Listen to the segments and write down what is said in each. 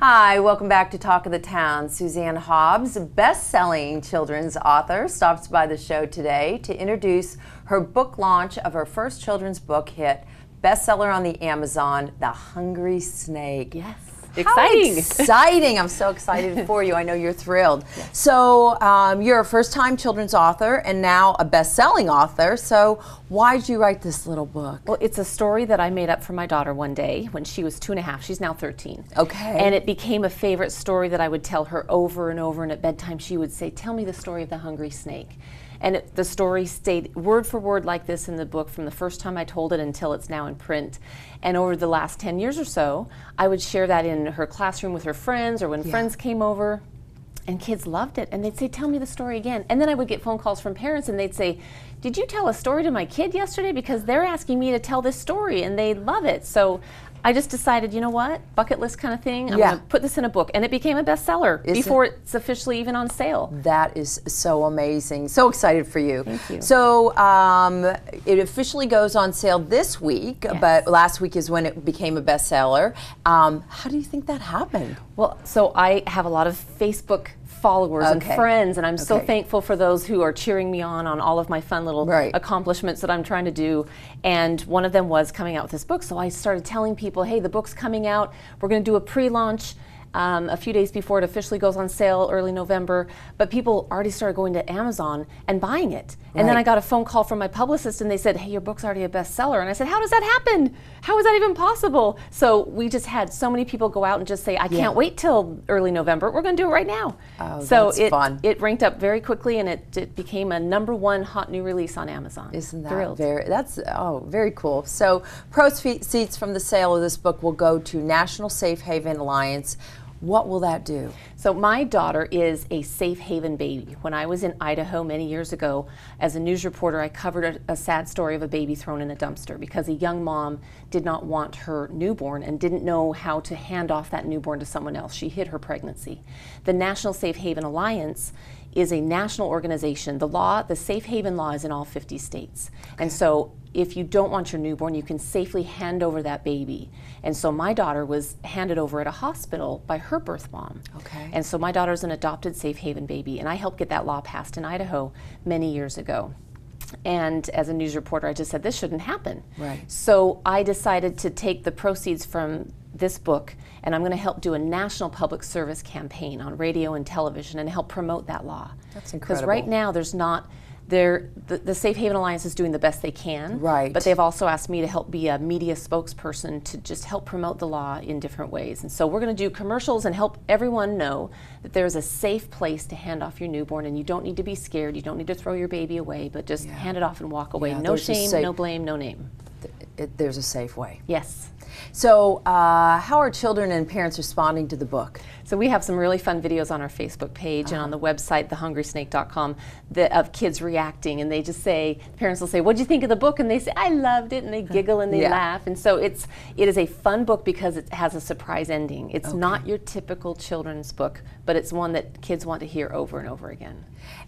Hi, welcome back to Talk of the Town. Suzanne Hobbs, best-selling children's author, stops by the show today to introduce her book launch of her first children's book hit, bestseller on the Amazon, The Hungry Snake. Yes. Exciting. How exciting. I'm so excited for you. I know you're thrilled. Yes. So you're a first-time children's author and now a best-selling author. So why did you write this little book? Well, it's a story that I made up for my daughter one day when she was 2.5. She's now 13. Okay. And it became a favorite story that I would tell her over and over. And at bedtime she would say, "Tell me the story of the hungry snake." And the story stayed word for word like this in the book from the first time I told it until it's now in print. And over the last 10 years or so, I would share that in her classroom with her friends or when friends came over. And kids loved it. And they'd say, "Tell me the story again." And then I would get phone calls from parents and they'd say, "Did you tell a story to my kid yesterday? Because they're asking me to tell this story and they love it." So I just decided, you know what, bucket list kind of thing, I'm going to put this in a book. And it became a bestseller before it's officially even on sale. That is so amazing. So excited for you. Thank you. So it officially goes on sale this week, but last week is when it became a bestseller. How do you think that happened? Well, so I have a lot of Facebook followers and friends, and I'm so thankful for those who are cheering me on all of my fun little accomplishments that I'm trying to do. And one of them was coming out with this book, so I started telling people, hey, the book's coming out, we're going to do a pre-launch a few days before it officially goes on sale, early November, but people already started going to Amazon and buying it. And then I got a phone call from my publicist and they said, "Hey, your book's already a bestseller." And I said, "How does that happen? How is that even possible?" So we just had so many people go out and just say, "I can't wait till early November. We're going to do it right now." Oh, so that's fun. It ranked up very quickly and it became a #1 hot new release on Amazon. Isn't that thrilled? Very cool. So proceeds from the sale of this book will go to National Safe Haven Alliance. What will that do? So my daughter is a safe haven baby. When I was in Idaho many years ago, as a news reporter, I covered a sad story of a baby thrown in a dumpster because a young mom did not want her newborn and didn't know how to hand off that newborn to someone else. She hid her pregnancy. The National Safe Haven Alliance is a national organization. The Safe Haven law is in all 50 states. And so if you don't want your newborn, you can safely hand over that baby. And so my daughter was handed over at a hospital by her birth mom. Okay. And so my daughter's an adopted safe haven baby, and I helped get that law passed in Idaho many years ago. And as a news reporter, I just said, this shouldn't happen. Right. So I decided to take the proceeds from this book, and I'm going to help do a national public service campaign on radio and television and help promote that law. That's incredible. Because right now there's not, the Safe Haven Alliance is doing the best they can, but they've also asked me to help be a media spokesperson to just help promote the law in different ways. And so we're going to do commercials and help everyone know that there's a safe place to hand off your newborn, and you don't need to be scared, you don't need to throw your baby away, but just hand it off and walk away. No shame, no blame, no name. There's a safe way. Yes. So how are children and parents responding to the book? So we have some really fun videos on our Facebook page and on the website, thehungrysnake.com, of kids reacting, and they just say, parents will say, "What'd you think of the book?" And they say, "I loved it," and they giggle and they laugh. And so it is a fun book because it has a surprise ending. It's not your typical children's book, but it's one that kids want to hear over and over again.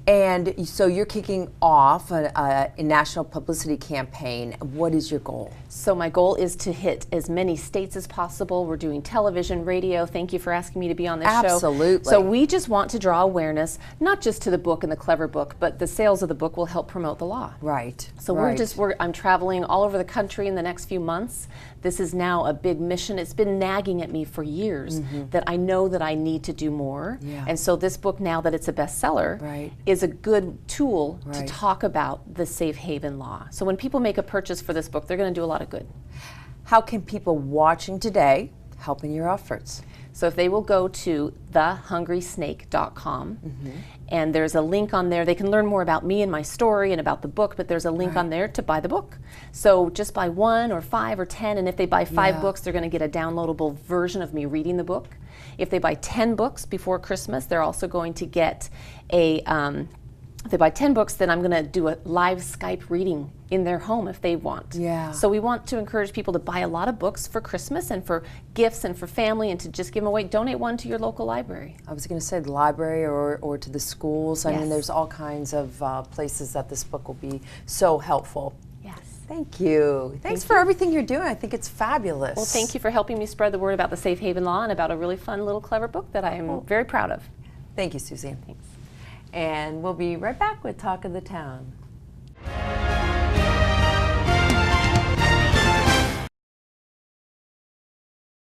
And so you're kicking off a national publicity campaign. What is your goal? So my goal is to hit as many states as possible. We're doing television, radio. Thank you for asking me to be on this show. Absolutely. So we just want to draw awareness, not just to the book and the clever book, but the sales of the book will help promote the law. Right. So I'm traveling all over the country in the next few months. This is now a big mission. It's been nagging at me for years that I know that I need to do more. And so this book, now that it's a bestseller, is a good tool to talk about the safe haven law. So when people make a purchase for this book, they're going to do a lot of good. How can people watching today help in your efforts? So if they will go to thehungrysnake.com, and there's a link on there. They can learn more about me and my story and about the book, but there's a link on there to buy the book. So just buy 1 or 5 or 10, and if they buy 5 books, they're going to get a downloadable version of me reading the book. If they buy 10 books before Christmas, they're also going to get a if they buy 10 books, then I'm going to do a live Skype reading in their home if they want. So we want to encourage people to buy a lot of books for Christmas and for gifts and for family, and to just give them away. Donate one to your local library. I was going to say the library or to the schools. I mean, there's all kinds of places that this book will be so helpful. Yes. Thank you. Thanks for everything you're doing. I think it's fabulous. Well, thank you for helping me spread the word about the Safe Haven Law and about a really fun little clever book that I am very proud of. Thank you, Suzanne. Thanks. And we'll be right back with Talk of the Town.